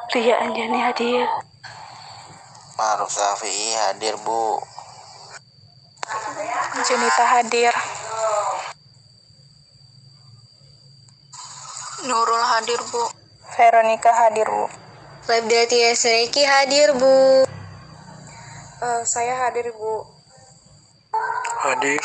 Ria Anjani hadir. Maruf Syafi'i hadir, Bu. Junita hadir. Nurul hadir, Bu. Veronica hadir, Bu. Labdati Esreki hadir, Bu. Saya hadir, Bu. Hadir.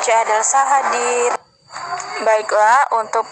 Jadel hadir. Baiklah, untuk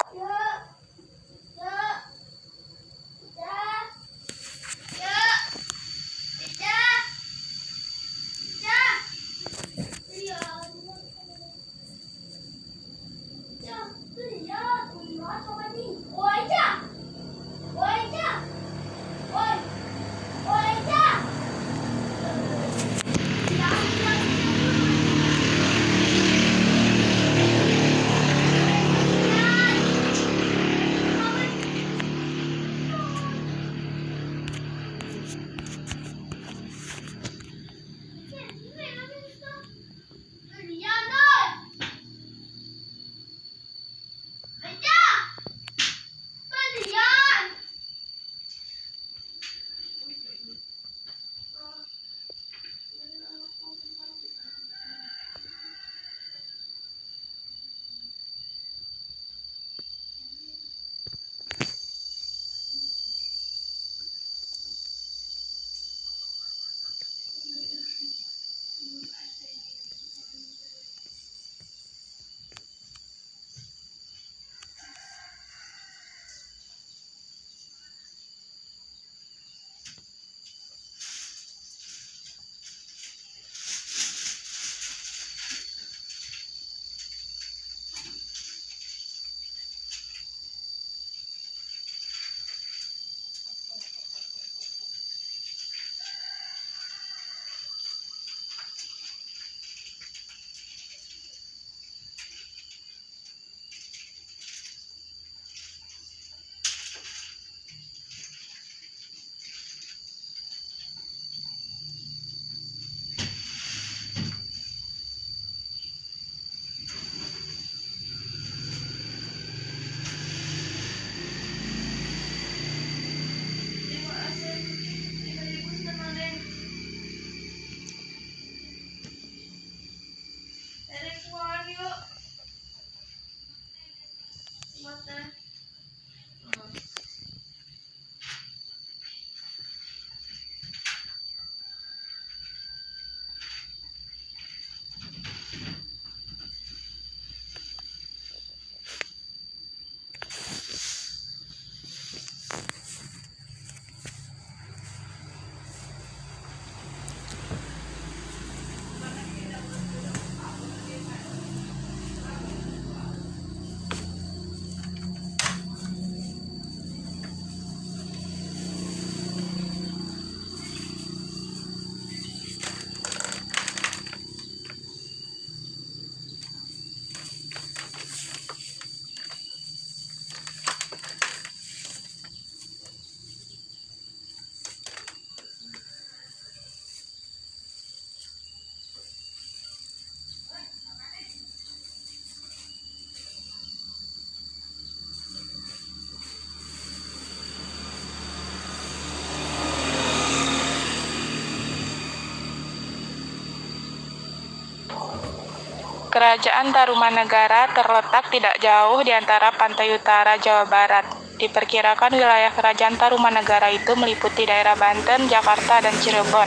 Kerajaan Tarumanegara terletak tidak jauh di antara pantai utara Jawa Barat. Diperkirakan wilayah kerajaan Tarumanegara itu meliputi daerah Banten, Jakarta, dan Cirebon.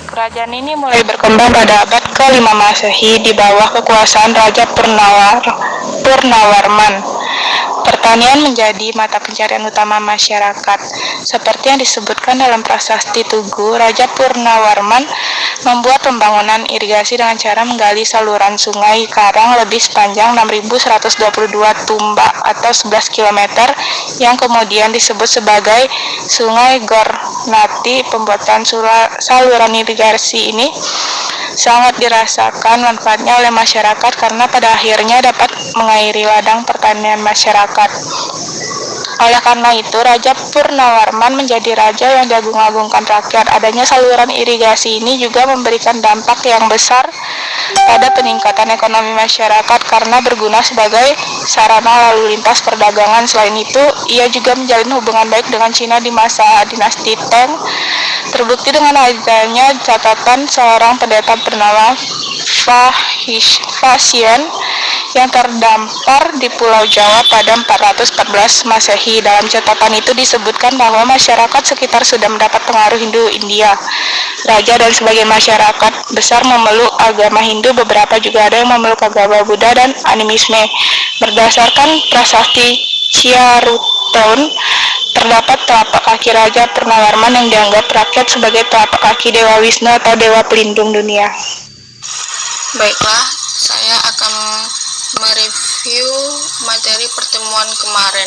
Kerajaan ini mulai berkembang pada abad ke-5 Masehi di bawah kekuasaan Raja Purnawarman. Pertanian menjadi mata pencarian utama masyarakat. Seperti yang disebutkan dalam prasasti Tugu, Raja Purnawarman membuat pembangunan irigasi dengan cara menggali saluran sungai karang lebih sepanjang 6.122 tumbak atau 11 km yang kemudian disebut sebagai Sungai Gornati. Pembuatan saluran irigasi ini sangat dirasakan manfaatnya oleh masyarakat karena pada akhirnya dapat mengairi ladang pertanian masyarakat. Oleh karena itu, Raja Purnawarman menjadi raja yang diagung-agungkan rakyat. Adanya saluran irigasi ini juga memberikan dampak yang besar pada peningkatan ekonomi masyarakat karena berguna sebagai sarana lalu lintas perdagangan. Selain itu, ia juga menjalin hubungan baik dengan Cina di masa dinasti Tang. Terbukti dengan adanya catatan seorang pendeta bernama Fasien yang terdampar di Pulau Jawa pada 414 Masehi. Dalam catatan itu disebutkan bahwa masyarakat sekitar sudah mendapat pengaruh Hindu India. Raja dan sebagian masyarakat besar memeluk agama Hindu, beberapa juga ada yang memeluk agama Buddha dan animisme. Berdasarkan prasasti Ciaruteun, terdapat telapak kaki Raja Purnawarman yang dianggap rakyat sebagai telapak kaki Dewa Wisnu atau Dewa Pelindung dunia. Baiklah, saya akan mereview materi pertemuan kemarin,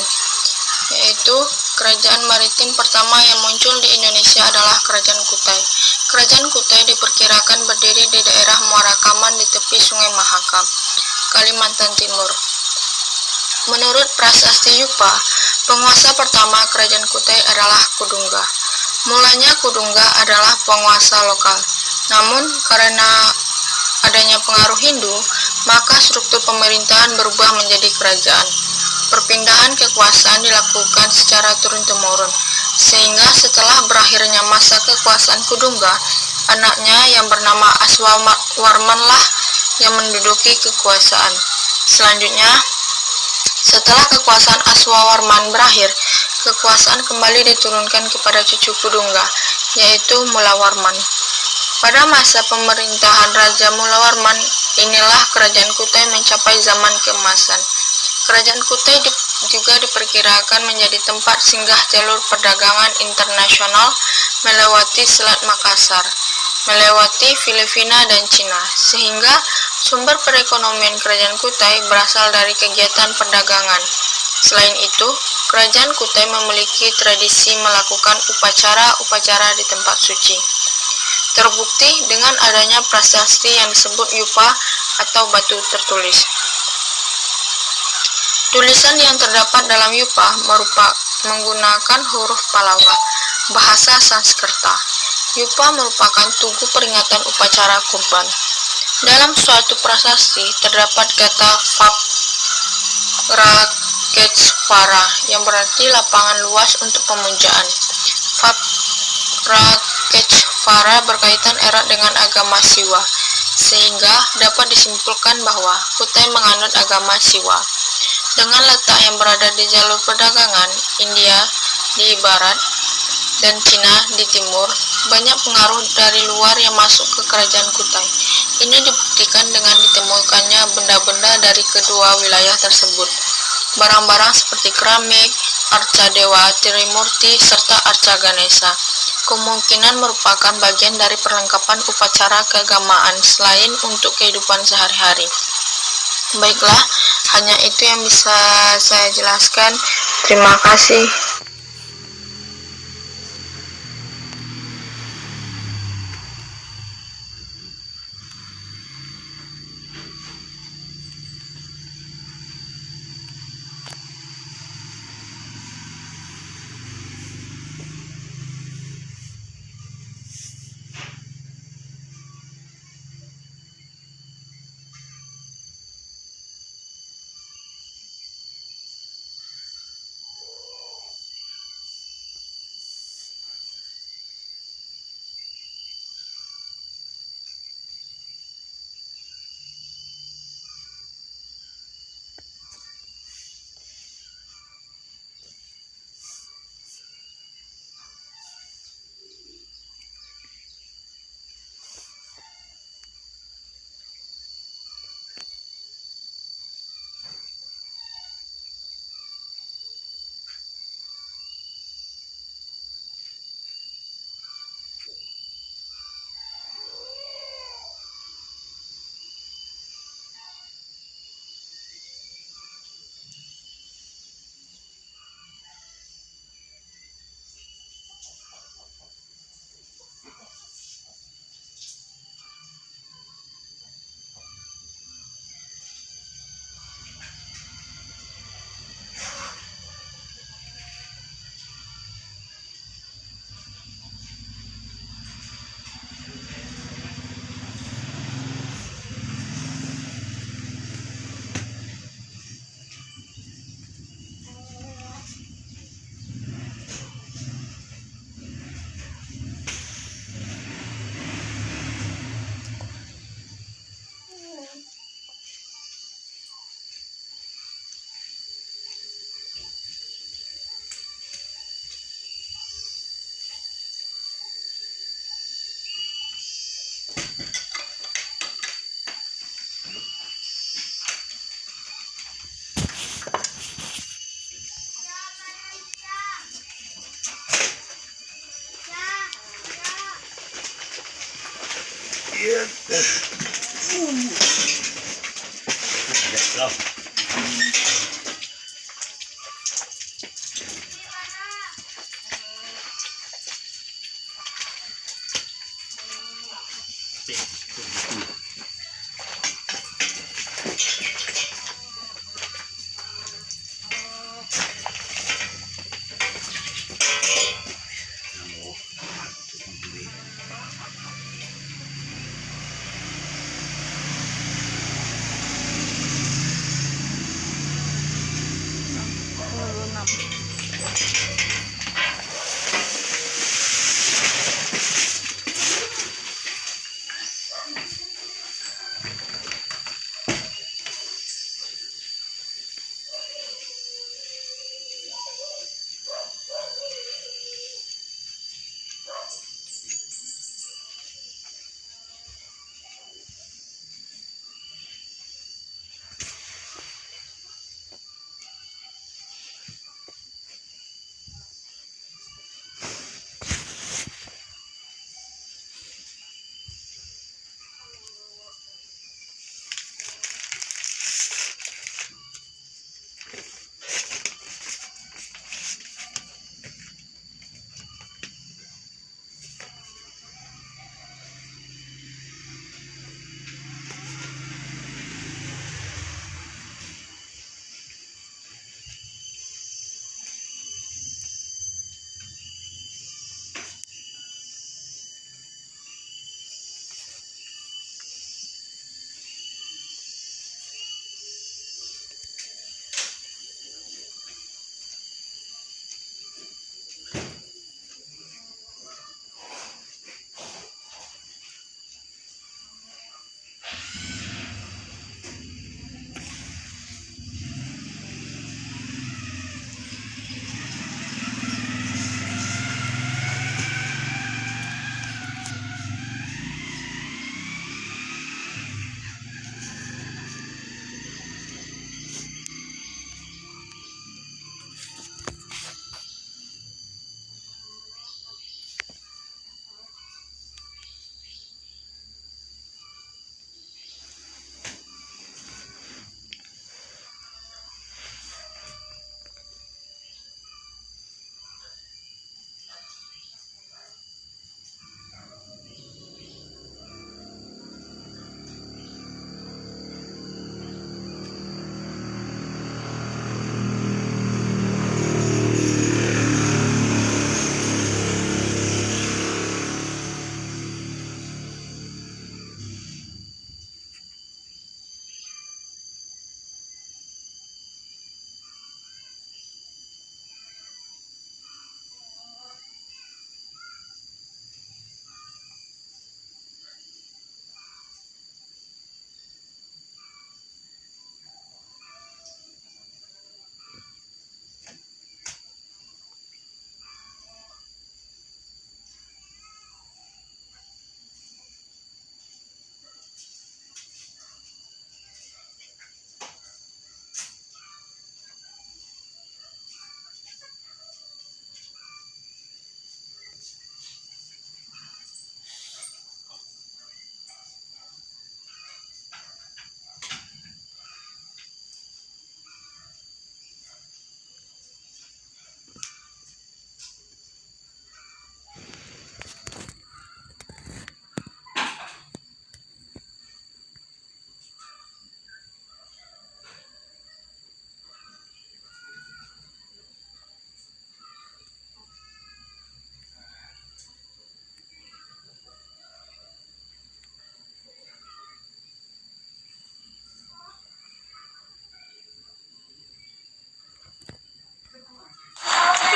yaitu kerajaan maritim pertama yang muncul di Indonesia adalah Kerajaan Kutai. Kerajaan Kutai diperkirakan berdiri di daerah Muara Kaman di tepi Sungai Mahakam, Kalimantan Timur. Menurut prasasti Yupa, penguasa pertama Kerajaan Kutai adalah Kudungga. Mulanya Kudungga adalah penguasa lokal, namun karena adanya pengaruh Hindu, maka struktur pemerintahan berubah menjadi kerajaan. Perpindahan kekuasaan dilakukan secara turun-temurun, sehingga setelah berakhirnya masa kekuasaan Kudungga, anaknya yang bernama Aswawarmanlah yang menduduki kekuasaan. Selanjutnya, setelah kekuasaan Aswawarman berakhir, kekuasaan kembali diturunkan kepada cucu Kudungga, yaitu Mulawarman. Pada masa pemerintahan Raja Mulawarman, inilah Kerajaan Kutai mencapai zaman keemasan. Kerajaan Kutai juga diperkirakan menjadi tempat singgah jalur perdagangan internasional melewati Selat Makassar, melewati Filipina dan Cina, sehingga sumber perekonomian Kerajaan Kutai berasal dari kegiatan perdagangan. Selain itu, Kerajaan Kutai memiliki tradisi melakukan upacara-upacara di tempat suci. Terbukti dengan adanya prasasti yang disebut Yupa atau batu tertulis. Tulisan yang terdapat dalam Yupa menggunakan huruf Pallava, bahasa Sanskerta. Yupa merupakan tugu peringatan upacara kurban. Dalam suatu prasasti terdapat kata Vakraketsvara yang berarti lapangan luas untuk pemujaan. Vakraketsvara berkaitan erat dengan agama Siwa, sehingga dapat disimpulkan bahwa Kutai menganut agama Siwa. Dengan letak yang berada di jalur perdagangan, India di barat dan Cina di timur, banyak pengaruh dari luar yang masuk ke kerajaan Kutai. Ini dibuktikan dengan ditemukannya benda-benda dari kedua wilayah tersebut. Barang-barang seperti keramik, arca dewa Trimurti, serta arca Ganesha kemungkinan merupakan bagian dari perlengkapan upacara keagamaan selain untuk kehidupan sehari-hari. Baiklah, hanya itu yang bisa saya jelaskan. Terima kasih.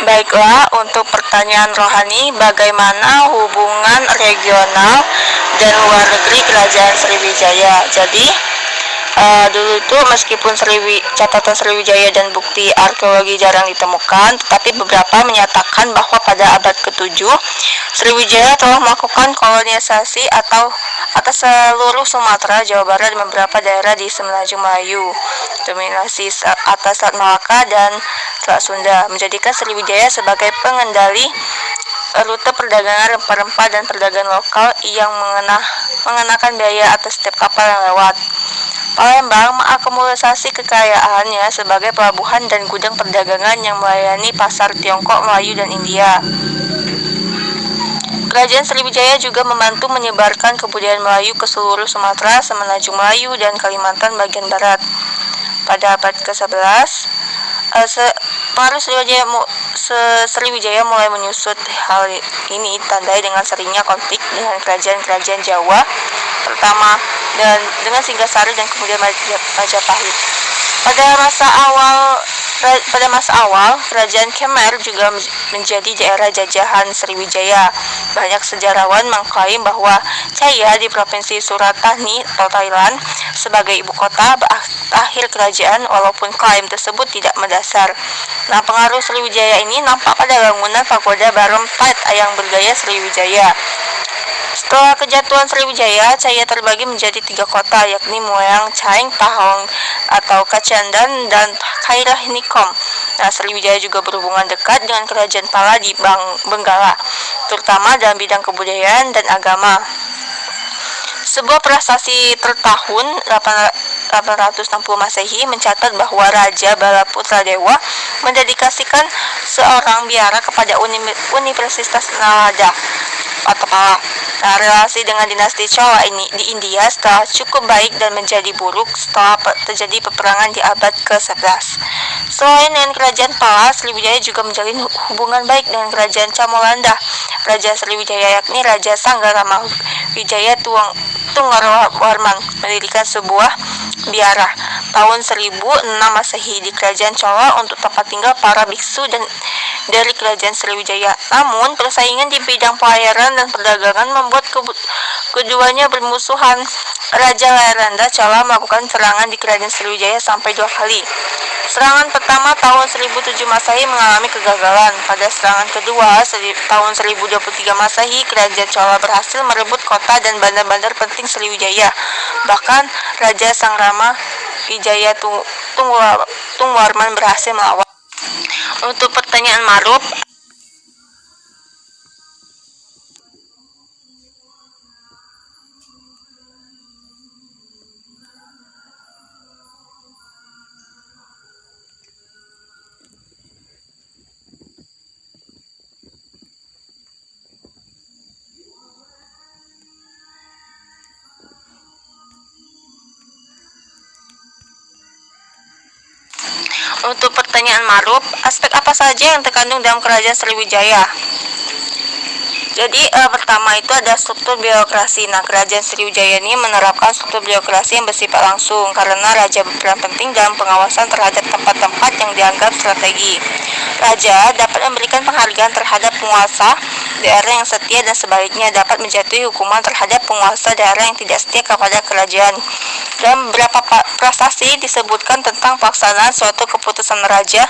Baiklah, untuk pertanyaan rohani, bagaimana hubungan regional dan luar negeri Kerajaan Sriwijaya? Jadi, dulu itu meskipun catatan Sriwijaya dan bukti arkeologi jarang ditemukan, tetapi beberapa menyatakan bahwa pada abad ke-7, Sriwijaya telah melakukan kolonisasi atas seluruh Sumatera, Jawa Barat, dan beberapa daerah di Semenanjung Melayu, dominasi atas Selat Malaka dan Selat Sunda, menjadikan Sriwijaya sebagai pengendali rute perdagangan rempah-rempah dan perdagangan lokal yang mengenakan biaya atas setiap kapal yang lewat. Palembang mengakumulasi kekayaannya sebagai pelabuhan dan gudang perdagangan yang melayani pasar Tiongkok, Melayu, dan India. Kerajaan Sriwijaya juga membantu menyebarkan kebudayaan Melayu ke seluruh Sumatera, Semenanjung Melayu, dan Kalimantan bagian barat. Pada abad ke-11, pengaruh Sriwijaya mulai menyusut. Hal ini ditandai dengan seringnya konflik dengan kerajaan-kerajaan Jawa pertama dan dengan Singasari dan kemudian Majapahit. Pada masa awal, kerajaan Khmer juga menjadi daerah jajahan Sriwijaya. Banyak sejarawan mengklaim bahwa Chaiya di provinsi Suratani atau Thailand sebagai ibu kota akhir kerajaan, walaupun klaim tersebut tidak mendasar. Nah, pengaruh Sriwijaya ini nampak pada bangunan pagoda Barom-Tait yang bergaya Sriwijaya. Setelah kejatuhan Sriwijaya, Chaiya terbagi menjadi 3 kota, yakni Mueang, Chaeng, Pahong atau Kacandan, dan Khairah Nikom. Nah, Sriwijaya juga berhubungan dekat dengan kerajaan Pala di Benggala, terutama dalam bidang kebudayaan dan agama. Sebuah prasasti tertahun 860 Masehi mencatat bahwa Raja Balaputra Dewa mendedikasikan seorang biara kepada Universitas Nalanda atau Pala. Nah, relasi dengan dinasti Chola ini di India setelah cukup baik dan menjadi buruk setelah terjadi peperangan di abad ke-11. Selain dengan kerajaan Pala, Sriwijaya juga menjalin hubungan baik dengan kerajaan Camolanda. Raja Sriwijaya yakni Raja Sanggarama Wijaya Tunggarwarman mendirikan sebuah biara tahun 1006 Masehi di kerajaan Chola untuk tempat tinggal para biksu dan dari kerajaan Sriwijaya. Namun, persaingan di bidang pelayaran dan perdagangan membuat keduanya bermusuhan. Raja Leranda Chola melakukan serangan di kerajaan Sriwijaya sampai 2 kali. Serangan pertama tahun 1007 Masehi mengalami kegagalan. Pada serangan kedua tahun 1023 Masehi, kerajaan Chola berhasil merebut kota dan bandar-bandar penting Sriwijaya. Bahkan Raja Sangrama Wijaya Tungwarman berhasil melawan. Untuk pertanyaan Maruf, aspek apa saja yang terkandung dalam kerajaan Sriwijaya? Jadi pertama itu ada struktur birokrasi. Nah, kerajaan Sriwijaya ini menerapkan struktur birokrasi yang bersifat langsung karena raja berperan penting dalam pengawasan terhadap tempat-tempat yang dianggap strategi. Raja dapat memberikan penghargaan terhadap penguasa daerah yang setia dan sebaliknya dapat menjatuhi hukuman terhadap penguasa daerah yang tidak setia kepada kerajaan. Dalam beberapa prasasti disebutkan tentang pelaksanaan suatu keputusan raja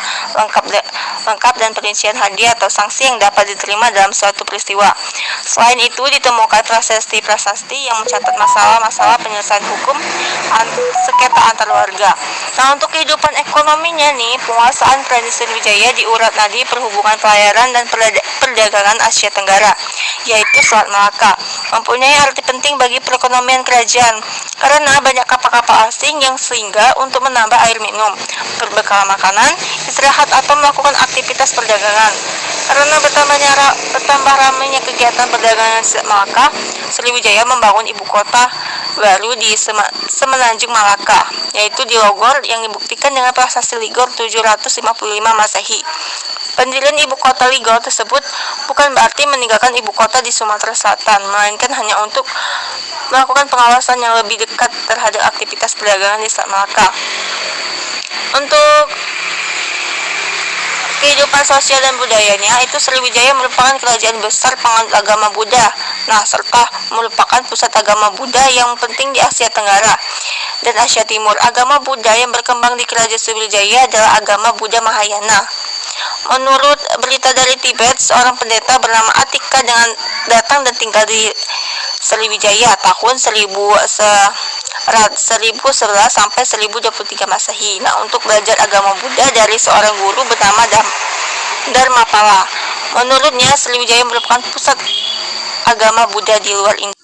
lengkap dan perincian hadiah atau sanksi yang dapat diterima dalam suatu peristiwa. Selain itu, ditemukan prasasti yang mencatat masalah-masalah penyelesaian hukum sengketa antar warga. Nah, untuk kehidupan ekonominya nih, penguasaan kerajaan Sriwijaya diurat nadi perhubungan pelayaran dan perdagangan Asia Tenggara, yaitu Selat Malaka, mempunyai arti penting bagi perekonomian kerajaan karena banyak kapal-kapal asing yang singgah untuk menambah air minum, berbekal makanan, istirahat atau melakukan aktivitas perdagangan. Karena bertambah ramainya kegiatan perdagangan Selat Malaka, Sriwijaya membangun ibu kota baru di Semenanjung Malaka, yaitu di Logor yang dibuktikan dengan prasasti Ligor 755 Masehi. Pendirian ibu kota Ligor tersebut bukan berarti meninggalkan ibu kota di Sumatera Selatan, melainkan hanya untuk melakukan pengawasan yang lebih dekat terhadap aktivitas perdagangan di Selat Malaka. Untuk kehidupan sosial dan budayanya, itu Sriwijaya merupakan kerajaan besar penganut agama Buddha, serta merupakan pusat agama Buddha yang penting di Asia Tenggara dan Asia Timur. Agama Buddha yang berkembang di kerajaan Sriwijaya adalah agama Buddha Mahayana. Menurut berita dari Tibet, seorang pendeta bernama Atika datang dan tinggal di Sriwijaya tahun 1011 sampai 1023 Masehi. Nah, untuk belajar agama Buddha dari seorang guru bernama Dharmapala. Menurutnya, Sriwijaya merupakan pusat agama Buddha di luar India.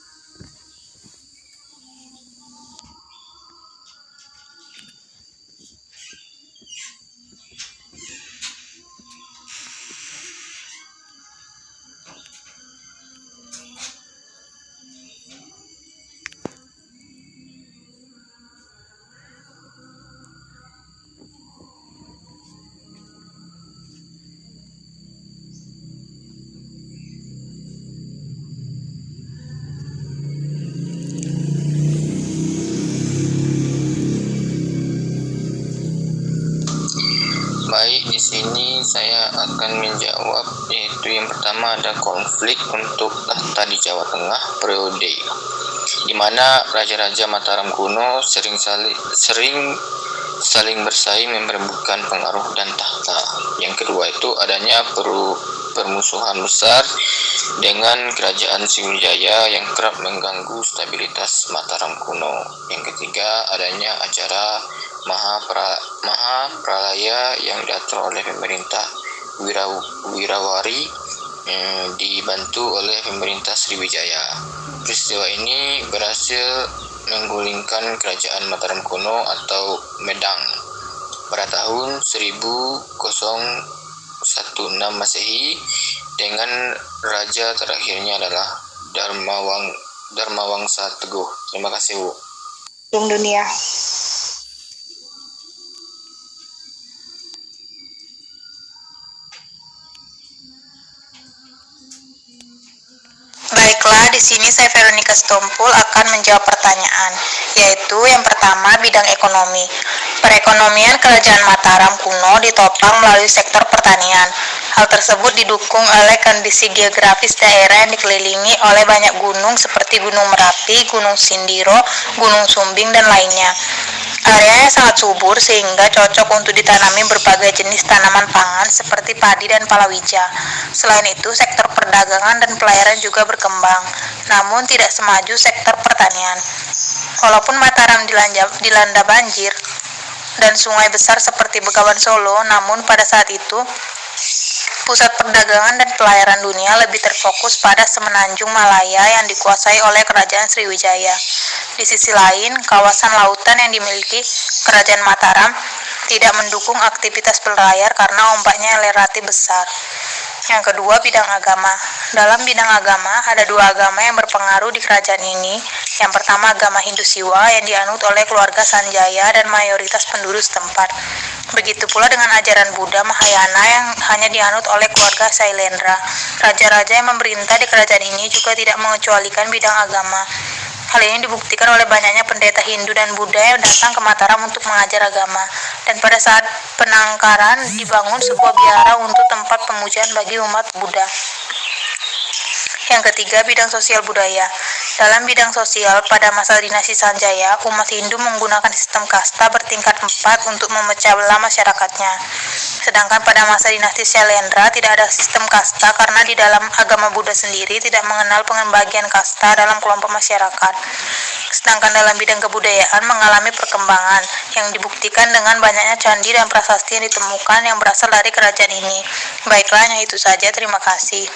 Baik, di sini saya akan menjawab, yaitu yang pertama ada konflik untuk tahta di Jawa Tengah periode di mana raja-raja Mataram kuno sering saling bersaing memperebutkan pengaruh dan tahta. Yang kedua itu adanya permusuhan besar dengan kerajaan Sriwijaya yang kerap mengganggu stabilitas Mataram kuno. Yang ketiga adanya acara Mahapralaya yang diatur oleh pemerintah Wirawari dibantu oleh pemerintah Sriwijaya. Peristiwa ini berhasil menggulingkan kerajaan Mataram kuno atau Medang pada tahun 1016 Masehi dengan raja terakhirnya adalah Dharmawangsa Teguh. Terima kasih, Bu. Dunia. Baiklah, di sini saya Veronica Stompul akan menjawab pertanyaan, yaitu yang pertama bidang ekonomi. Perekonomian Kerajaan Mataram kuno ditopang melalui sektor pertanian. Hal tersebut didukung oleh kondisi geografis daerah yang dikelilingi oleh banyak gunung seperti Gunung Merapi, Gunung Sindoro, Gunung Sumbing, dan lainnya. Areanya sangat subur sehingga cocok untuk ditanami berbagai jenis tanaman pangan seperti padi dan palawija. Selain itu, sektor perdagangan dan pelayaran juga berkembang, namun tidak semaju sektor pertanian. Walaupun Mataram dilanda banjir dan sungai besar seperti Begawan Solo, namun pada saat itu pusat perdagangan dan pelayaran dunia lebih terfokus pada Semenanjung Malaya yang dikuasai oleh Kerajaan Sriwijaya. Di sisi lain, kawasan lautan yang dimiliki Kerajaan Mataram tidak mendukung aktivitas berlayar karena ombaknya yang relatif besar. Yang kedua, bidang agama. Dalam bidang agama, ada dua agama yang berpengaruh di kerajaan ini. Yang pertama, agama Hindu Siwa yang dianut oleh keluarga Sanjaya dan mayoritas penduduk setempat. Begitu pula dengan ajaran Buddha Mahayana yang hanya dianut oleh keluarga Sailendra. Raja-raja yang memerintah di kerajaan ini juga tidak mengecualikan bidang agama. Hal ini dibuktikan oleh banyaknya pendeta Hindu dan Buddha yang datang ke Mataram untuk mengajar agama. Dan pada saat penangkaran dibangun sebuah biara untuk tempat pemujaan bagi umat Buddha. Yang ketiga, bidang sosial budaya. Dalam bidang sosial, pada masa dinasti Sanjaya, umat Hindu menggunakan sistem kasta bertingkat 4 untuk memecah belah masyarakatnya. Sedangkan pada masa dinasti Shailendra tidak ada sistem kasta karena di dalam agama Buddha sendiri tidak mengenal pembagian kasta dalam kelompok masyarakat. Sedangkan dalam bidang kebudayaan mengalami perkembangan yang dibuktikan dengan banyaknya candi dan prasasti yang ditemukan yang berasal dari kerajaan ini. Baiklah, hanya itu saja. Terima kasih.